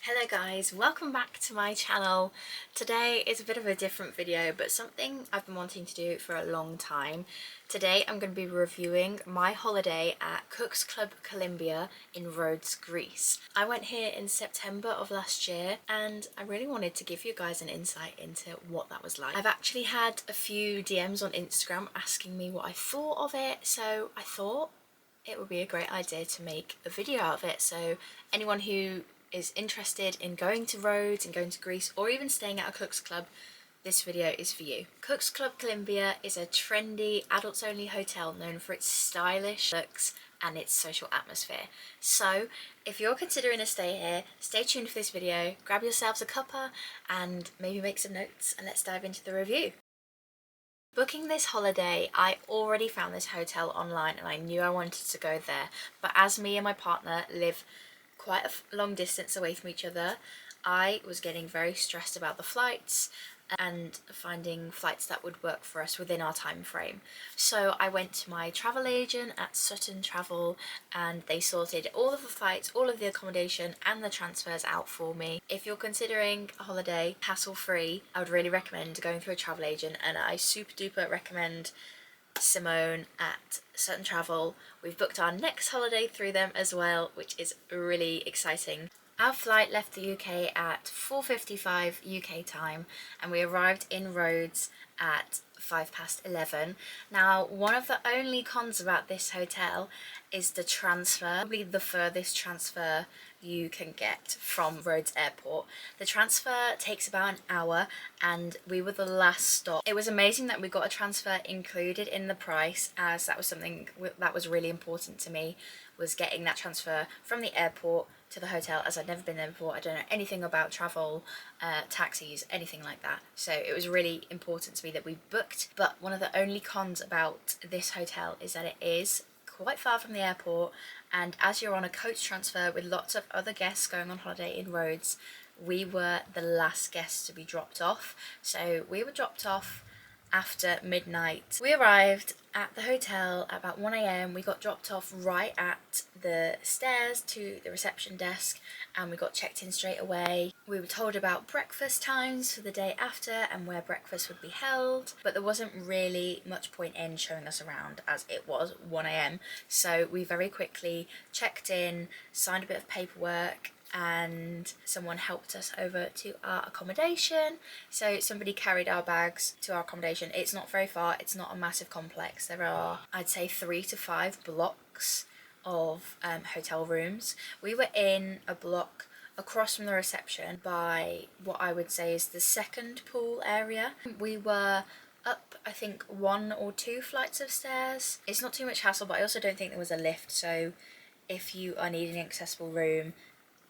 Hello guys, welcome back to my channel. Today is a bit of a different video, but something I've been wanting to do for a long time. Today I'm going to be reviewing my holiday at Cook's Club Columbia in Rhodes, Greece. I went here in September of last year and I really wanted to give you guys an insight into what that was like. I've actually had a few DMs on Instagram asking me what I thought of it, so I thought it would be a great idea to make a video out of it. So anyone who is interested in going to Rhodes and going to Greece, or even staying at a Cook's Club, this video is for you. Cook's Club Columbia is a trendy, adults-only hotel known for its stylish looks and its social atmosphere. So if you're considering a stay here, stay tuned for this video, grab yourselves a cuppa and maybe make some notes, and let's dive into the review. Booking this holiday, I already found this hotel online and I knew I wanted to go there, but as me and my partner live quite a long distance away from each other, I was getting very stressed about the flights and finding flights that would work for us within our time frame. So I went to my travel agent at Sutton Travel and they sorted all of the flights, all of the accommodation and the transfers out for me. If you're considering a holiday hassle-free, I would really recommend going through a travel agent, and I super duper recommend Simone at Sutton Travel. We've booked our next holiday through them as well, which is really exciting. Our flight left the UK at 4:55 UK time and we arrived in Rhodes at 11:05. Now, one of the only cons about this hotel is the transfer, probably the furthest transfer you can get from Rhodes Airport. The transfer takes about an hour and we were the last stop. It was amazing that we got a transfer included in the price, as that was something that was really important to me, was getting that transfer from the airport to the hotel, as I'd never been there before. I don't know anything about travel, taxis, anything like that. So it was really important to me that we booked. But one of the only cons about this hotel is that it is quite far from the airport, and as you're on a coach transfer with lots of other guests going on holiday in Rhodes, we were the last guests to be dropped off. So we were dropped off after midnight. We arrived at the hotel at about 1 a.m. We got dropped off right at the stairs to the reception desk and we got checked in straight away. We were told about breakfast times for the day after and where breakfast would be held, but there wasn't really much point in showing us around as it was 1 a.m. So we very quickly checked in, signed a bit of paperwork, and someone helped us over to our accommodation. So somebody carried our bags to our accommodation. It's not very far, it's not a massive complex. There are, I'd say, 3 to 5 blocks of hotel rooms. We were in a block across from the reception by what I would say is the second pool area. We were up, I think, 1 or 2 flights of stairs. It's not too much hassle, but I also don't think there was a lift, so if you are needing an accessible room,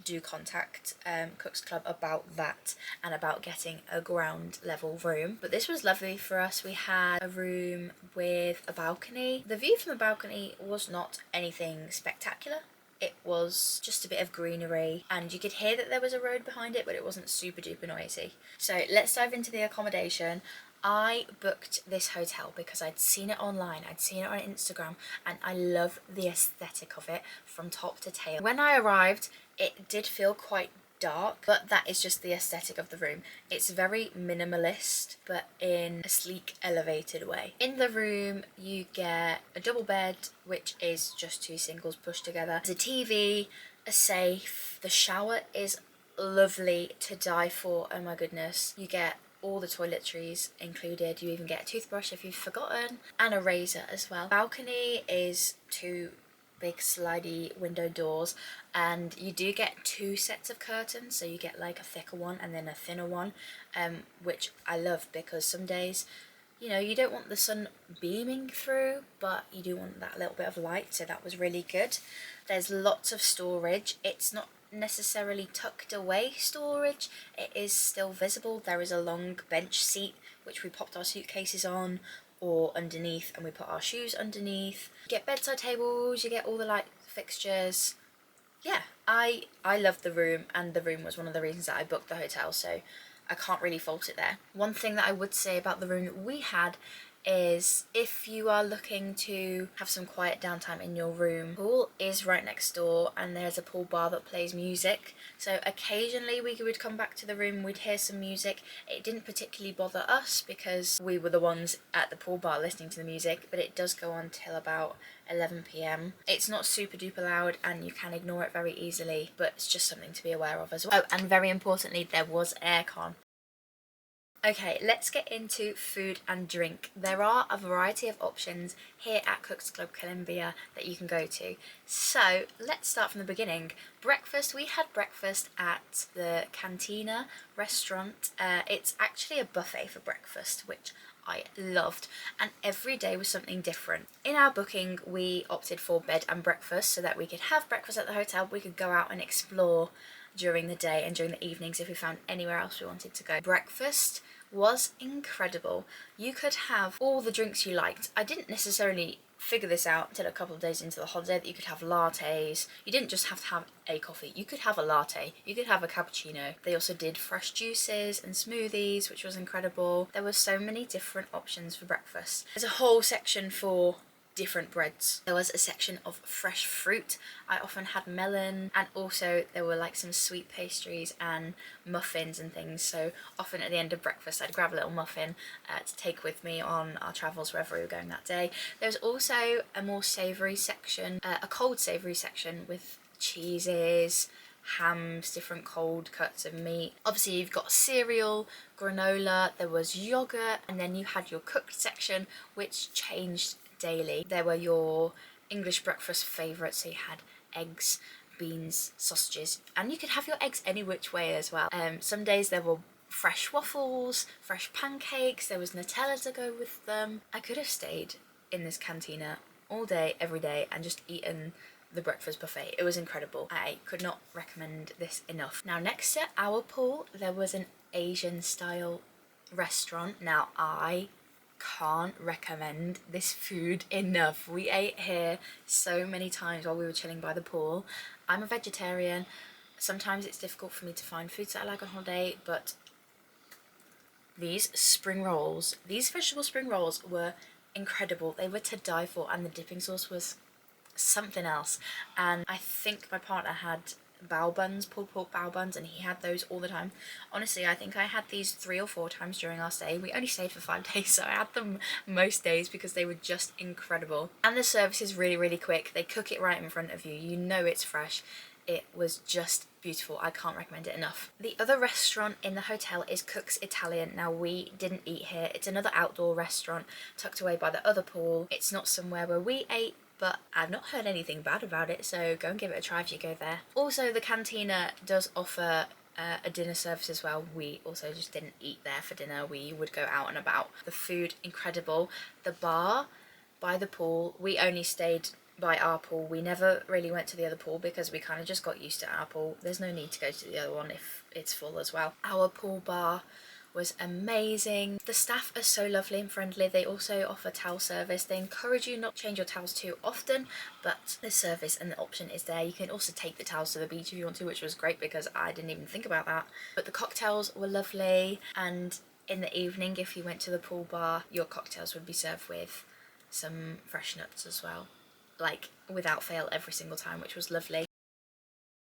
do contact Cook's Club about that and about getting a ground level room. But this was lovely for us. We had a room with a balcony. The view from the balcony was not anything spectacular. It was just a bit of greenery and you could hear that there was a road behind it, but it wasn't super duper noisy. So let's dive into the accommodation. I booked this hotel because I'd seen it online, I'd seen it on Instagram, and I love the aesthetic of it from top to tail. When I arrived, it did feel quite dark, but that is just the aesthetic of the room. It's very minimalist, but in a sleek, elevated way. In the room, you get a double bed, which is just 2 singles pushed together. There's a TV, a safe. The shower is lovely to die for, oh my goodness. You get all the toiletries included. You even get a toothbrush if you've forgotten, and a razor as well. Balcony is 2 big slidey window doors, and you do get 2 sets of curtains, so you get like a thicker one and then a thinner one, which I love because some days, you know, you don't want the sun beaming through, but you do want that little bit of light, so that was really good. There's lots of storage. It's not necessarily tucked away storage, it is still visible. There is a long bench seat which we popped our suitcases on, or underneath, and we put our shoes underneath. You get bedside tables, you get all the light fixtures. Yeah, I loved the room, and the room was one of the reasons that I booked the hotel, so I can't really fault it there. One thing that I would say about the room that we had is if you are looking to have some quiet downtime in your room, pool is right next door and there's a pool bar that plays music. So occasionally we would come back to the room, we'd hear some music. It didn't particularly bother us because we were the ones at the pool bar listening to the music, but it does go on till about 11 p.m. It's not super duper loud and you can ignore it very easily, but it's just something to be aware of as well. Oh, and very importantly, there was aircon. Okay, let's get into food and drink. There are a variety of options here at Cooks Club Columbia that you can go to. So let's start from the beginning. Breakfast, we had breakfast at the Cantina restaurant. It's actually a buffet for breakfast, which I loved, and every day was something different. In our booking, we opted for bed and breakfast so that we could have breakfast at the hotel, we could go out and explore during the day and during the evenings if we found anywhere else we wanted to go. Breakfast was incredible. You could have all the drinks you liked. I didn't necessarily figure this out until a couple of days into the holiday that you could have lattes. You didn't just have to have a coffee, you could have a latte, you could have a cappuccino. They also did fresh juices and smoothies, which was incredible. There were so many different options for breakfast. There's a whole section for different breads. There was a section of fresh fruit. I often had melon, and also there were like some sweet pastries and muffins and things, so often at the end of breakfast I'd grab a little muffin to take with me on our travels wherever we were going that day. There's also a more savoury section, a cold savoury section with cheeses, hams, different cold cuts of meat. Obviously you've got cereal, granola, there was yogurt, and then you had your cooked section which changed daily. There were your English breakfast favourites, so you had eggs, beans, sausages, and you could have your eggs any which way as well. Some days there were fresh waffles, fresh pancakes, there was Nutella to go with them. I could have stayed in this cantina all day, every day, and just eaten the breakfast buffet. It was incredible. I could not recommend this enough. Now next to our pool there was an Asian style restaurant. Now I can't recommend this food enough. We ate here so many times while we were chilling by the pool. I'm a vegetarian. Sometimes it's difficult for me to find foods that I like on holiday, but these spring rolls, these vegetable spring rolls were incredible. They were to die for, and the dipping sauce was something else. And I think my partner had bao buns, pulled pork bao buns, and he had those all the time. Honestly, I think I had these 3 or 4 times during our stay. We only stayed for 5 days, so I had them most days because they were just incredible. And the service is really, really quick. They cook it right in front of you. You know it's fresh. It was just beautiful. I can't recommend it enough. The other restaurant in the hotel is Cook's Italian. Now we didn't eat here. It's another outdoor restaurant tucked away by the other pool. It's not somewhere where we ate, but I've not heard anything bad about it, so go and give it a try if you go there. Also, the cantina does offer a dinner service as well. We also just didn't eat there for dinner. We would go out and about. The food, incredible. The bar by the pool, we only stayed by our pool. We never really went to the other pool because we kind of just got used to our pool. There's no need to go to the other one if it's full as well. Our pool bar was amazing. The staff are so lovely and friendly. They also offer towel service. They encourage you not to change your towels too often, but the service and the option is there. You can also take the towels to the beach if you want to, which was great because I didn't even think about that. But the cocktails were lovely, and in the evening if you went to the pool bar, your cocktails would be served with some fresh nuts as well, like without fail every single time, which was lovely.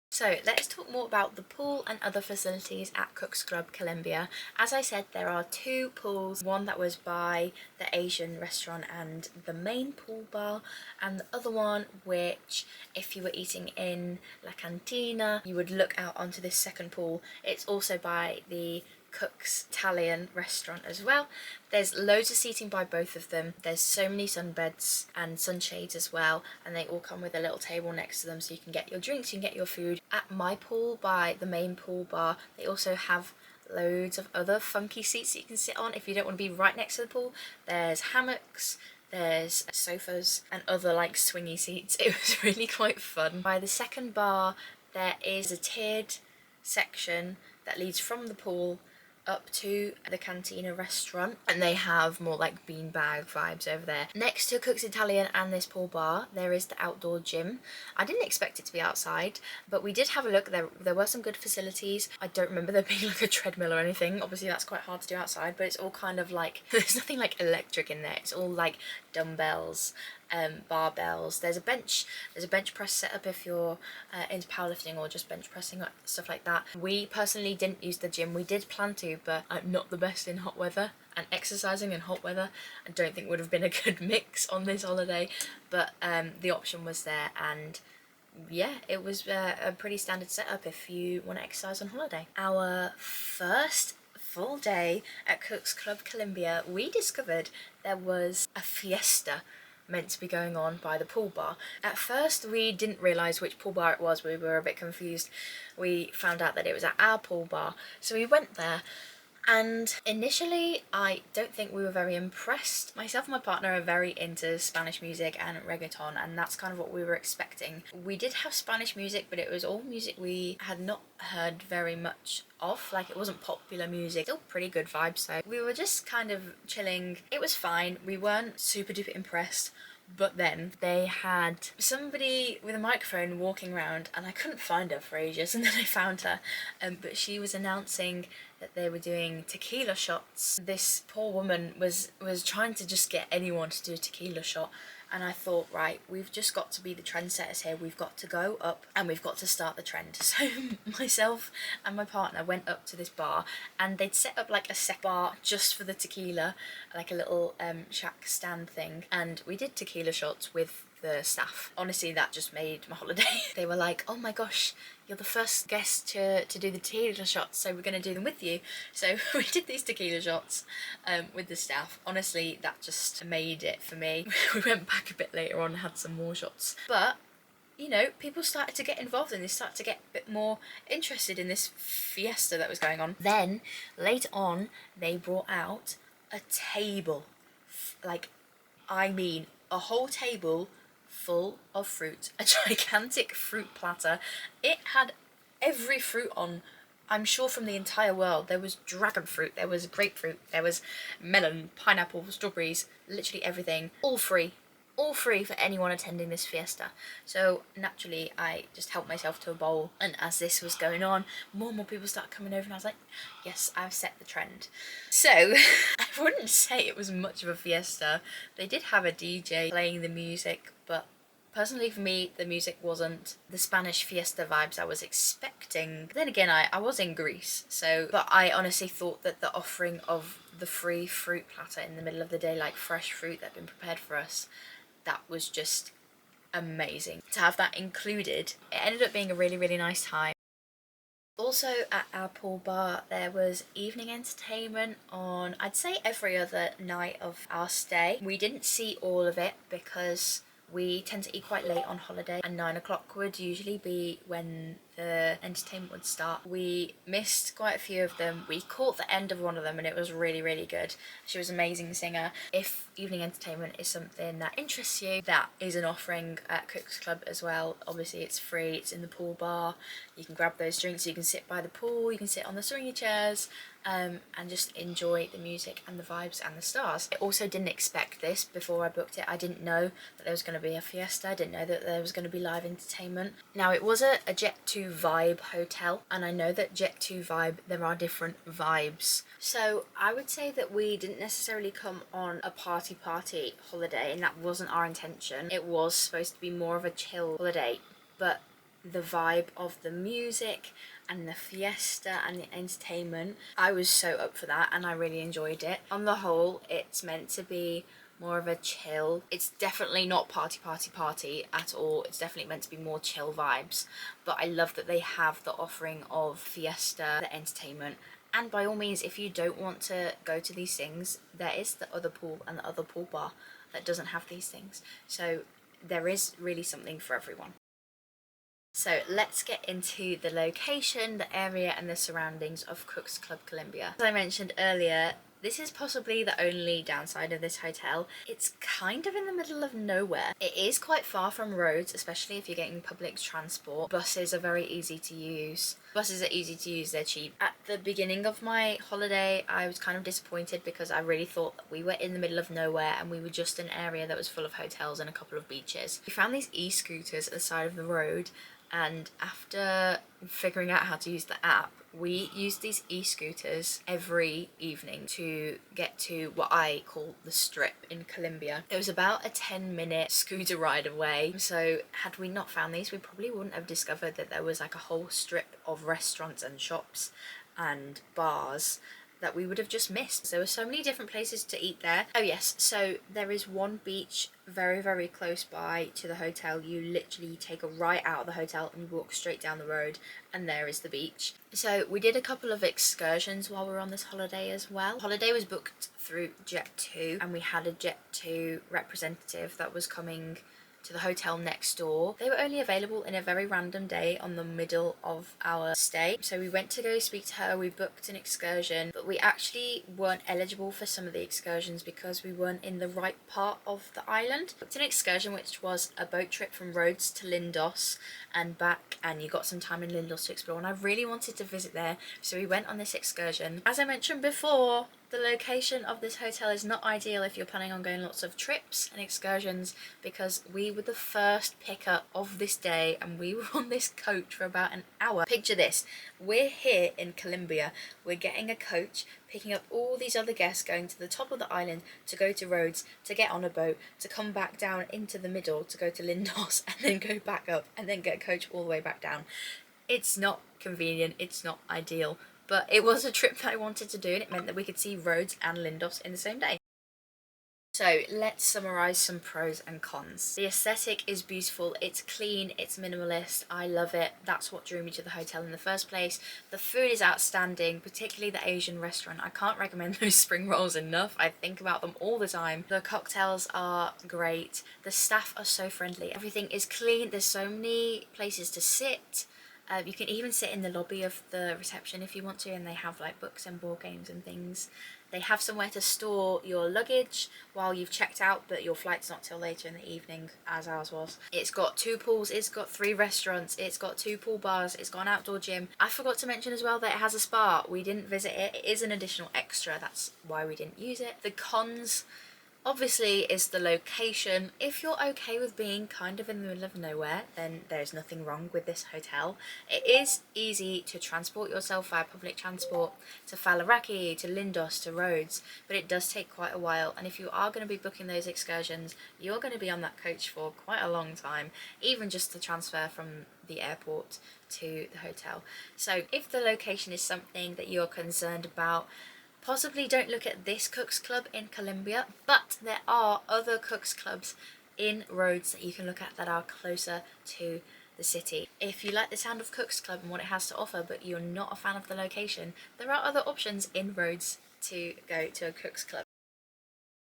So let's talk more about the pool and other facilities at Cooks Club Columbia. As I said, there are 2 pools, one that was by the Asian restaurant and the main pool bar, and the other one which, if you were eating in La Cantina, you would look out onto this second pool. It's also by the Cook's Italian restaurant as well. There's loads of seating by both of them. There's so many sunbeds and sunshades as well, and they all come with a little table next to them so you can get your drinks, you can get your food. At my pool by the main pool bar, they also have loads of other funky seats that you can sit on if you don't want to be right next to the pool. There's hammocks, there's sofas and other like swingy seats. It was really quite fun. By the second bar there is a tiered section that leads from the pool up to the Cantina restaurant, and they have more like beanbag vibes over there. Next to Cook's Italian and this pool bar, there is the outdoor gym. I didn't expect it to be outside, but we did have a look. There were some good facilities. I don't remember there being like a treadmill or anything. Obviously that's quite hard to do outside, but it's all kind of like, there's nothing like electric in there. It's all like dumbbells, barbells. There's a bench press set up if you're into powerlifting or just bench pressing, stuff like that. We personally didn't use the gym. We did plan to, but I'm not the best in hot weather, and exercising in hot weather I don't think would have been a good mix on this holiday, but the option was there, and yeah, it was a pretty standard setup if you want to exercise on holiday. Our first full day at Cook's Club Columbia, we discovered there was a fiesta meant to be going on by the pool bar. At first we didn't realise which pool bar it was. We were a bit confused. We found out that it was at our pool bar, so we went there. And initially, I don't think we were very impressed. Myself and my partner are very into Spanish music and reggaeton, and that's kind of what we were expecting. We did have Spanish music, but it was all music we had not heard very much of. Like, it wasn't popular music. Still pretty good vibes though. We were just kind of chilling. It was fine. We weren't super duper impressed. But then they had somebody with a microphone walking around, and I couldn't find her for ages, and then I found her. But she was announcing that they were doing tequila shots. This poor woman was trying to just get anyone to do a tequila shot, and I thought, right, we've just got to be the trendsetters here. We've got to go up and we've got to start the trend. So myself and my partner went up to this bar, and they'd set up like a set bar just for the tequila, like a little shack stand thing, and we did tequila shots with the staff. Honestly, that just made my holiday. They were like, oh my gosh, you're the first guest to do the tequila shots, so we're going to do them with you. So we did these tequila shots with the staff. Honestly, that just made it for me. We went back a bit later on and had some more shots. But, you know, people started to get involved and they started to get a bit more interested in this fiesta that was going on. Then, later on, they brought out a table. Like, I mean, a whole table full of fruit, a gigantic fruit platter. It had every fruit on, I'm sure, from the entire world. There was dragon fruit, there was grapefruit, there was melon, pineapple, strawberries, literally everything, all free for anyone attending this fiesta. So naturally I just helped myself to a bowl, and as this was going on, more and more people started coming over, and I was like, yes, I've set the trend. So I wouldn't say it was much of a fiesta. They did have a DJ playing the music, but personally for me, the music wasn't the Spanish fiesta vibes I was expecting. Then again, I was in Greece, so, but I honestly thought that the offering of the free fruit platter in the middle of the day, like fresh fruit that had been prepared for us, that was just amazing. To have that included, it ended up being a really, really nice time. Also at our pool bar, there was evening entertainment on, I'd say, every other night of our stay. We didn't see all of it because we tend to eat quite late on holiday, and 9 o'clock would usually be when the entertainment would start. We missed quite a few of them. We caught the end of one of them and it was really, really good. She was an amazing singer. If evening entertainment is something that interests you, that is an offering at Cook's Club as well. Obviously it's free, it's in the pool bar. You can grab those drinks, you can sit by the pool, you can sit on the swingy chairs, and just enjoy the music and the vibes and the stars. I also didn't expect this before I booked it. I didn't know that there was going to be a fiesta. I didn't know that there was going to be live entertainment. Now, it was a Jet2 Vibe hotel, and I know that Jet2 Vibe, there are different vibes. So I would say that we didn't necessarily come on a party holiday, and that wasn't our intention. It was supposed to be more of a chill holiday, but the vibe of the music and the fiesta and the entertainment, I was so up for that and I really enjoyed it. On the whole, it's meant to be more of a chill. It's definitely not party at all. It's definitely meant to be more chill vibes, but I love that they have the offering of fiesta, the entertainment. And by all means, if you don't want to go to these things, there is the other pool and the other pool bar that doesn't have these things. So there is really something for everyone. So let's get into the location, the area and the surroundings of Cook's Club Columbia. As I mentioned earlier, This is possibly the only downside of this hotel. It's kind of in the middle of nowhere. It is quite far from roads, especially if you're getting public transport. Buses are very easy to use. Buses are easy to use, they're cheap. At the beginning of my holiday, I was kind of disappointed because I really thought that we were in the middle of nowhere and we were just an area that was full of hotels and a couple of beaches. We found these e-scooters at the side of the road, and after figuring out how to use the app, we used these e-scooters every evening to get to what I call the Strip in Colombia. It was about a 10-minute scooter ride away, so had we not found these, we probably wouldn't have discovered that there was like a whole strip of restaurants and shops and bars that we would have just missed. There were so many different places to eat there. Oh yes, so there is one beach very, very close by to the hotel. You literally take a right out of the hotel and you walk straight down the road and there is the beach. So we did a couple of excursions while we were on this holiday as well. Holiday was booked through Jet2 and we had a Jet2 representative that was coming to the hotel next door. They were only available in a very random day on the middle of our stay. So we went to go speak to her, we booked an excursion, but we actually weren't eligible for some of the excursions because we weren't in the right part of the island. We booked an excursion which was a boat trip from Rhodes to Lindos and back, and you got some time in Lindos to explore, and I really wanted to visit there, so we went on this excursion. As I mentioned before, the location of this hotel is not ideal if you're planning on going lots of trips and excursions, because we were the first pickup of this day and we were on this coach for about an hour. Picture this, we're here in Colombia, we're getting a coach, picking up all these other guests going to the top of the island to go to Rhodes, to get on a boat, to come back down into the middle, to go to Lindos and then go back up and then get a coach all the way back down. It's not convenient, it's not ideal, but it was a trip that I wanted to do and it meant that we could see Rhodes and Lindos in the same day. So let's summarise some pros and cons. The aesthetic is beautiful, it's clean, it's minimalist, I love it. That's what drew me to the hotel in the first place. The food is outstanding, particularly the Asian restaurant. I can't recommend those spring rolls enough. I think about them all the time. The cocktails are great. The staff are so friendly. Everything is clean. There's so many places to sit. You can even sit in the lobby of the reception if you want to, and they have like books and board games and things. They have somewhere to store your luggage while you've checked out, but your flight's not till later in the evening, as ours was. It's got 2 pools, it's got 3 restaurants, it's got 2 pool bars, it's got an outdoor gym. I forgot to mention as well that it has a spa. We didn't visit it. It is an additional extra, that's why we didn't use it. The cons, obviously, is the location. If you're okay with being kind of in the middle of nowhere, then there's nothing wrong with this hotel. It is easy to transport yourself via public transport to Faliraki, to Lindos, to Rhodes, but it does take quite a while, and if you are going to be booking those excursions, you're going to be on that coach for quite a long time, even just the transfer from the airport to the hotel. So if the location is something that you're concerned about, possibly don't look at this Cooks Club in Colombia, but there are other Cooks Clubs in Rhodes that you can look at that are closer to the city. If you like the sound of Cooks Club and what it has to offer, but you're not a fan of the location, there are other options in Rhodes to go to a Cooks Club.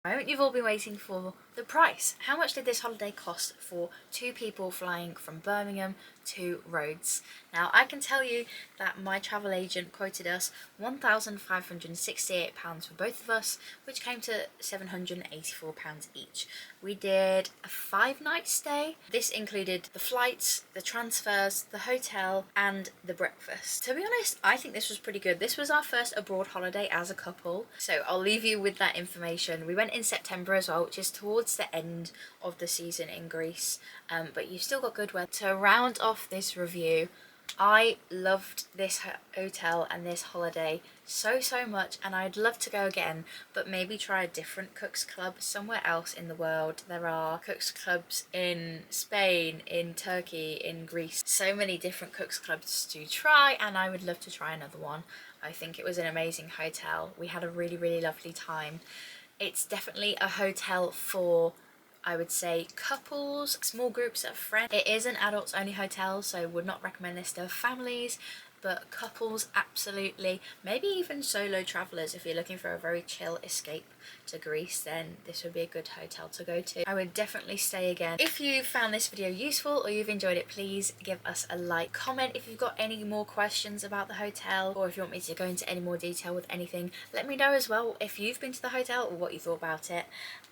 Moment you've all been waiting for, the price. How much did this holiday cost for 2 people flying from Birmingham to Rhodes? Now I can tell you that my travel agent quoted us £1,568 for both of us, which came to £784 each. We did a 5-night stay. This included the flights, the transfers, the hotel and the breakfast. To be honest, I think this was pretty good. This was our first abroad holiday as a couple, so I'll leave you with that information. We went in September as well, which is towards the end of the season in Greece, but you've still got good weather. To round off this review, I loved this hotel and this holiday so much, and I'd love to go again, but maybe try a different Cooks Club somewhere else in the world. There are Cooks Clubs in Spain, in Turkey, in Greece, so many different Cooks Clubs to try, and I would love to try another one. I think it was an amazing hotel. We had a really lovely time. It's definitely a hotel for, I would say, couples, small groups of friends. It is an adults only hotel, so would not recommend this to families, but couples absolutely, maybe even solo travellers. If you're looking for a very chill escape to Greece, then this would be a good hotel to go to. I would definitely stay again. If you found this video useful or you've enjoyed it, please give us a like. Comment if you've got any more questions about the hotel, or if you want me to go into any more detail with anything. Let me know as well if you've been to the hotel or what you thought about it.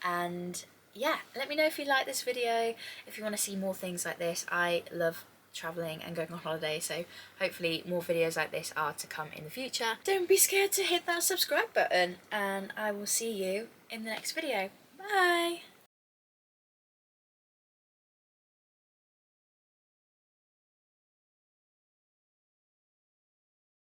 And yeah, let me know if you like this video, if you want to see more things like this. I love travelling and going on holiday, so hopefully more videos like this are to come in the future. Don't be scared to hit that subscribe button, and I will see you in the next video. Bye!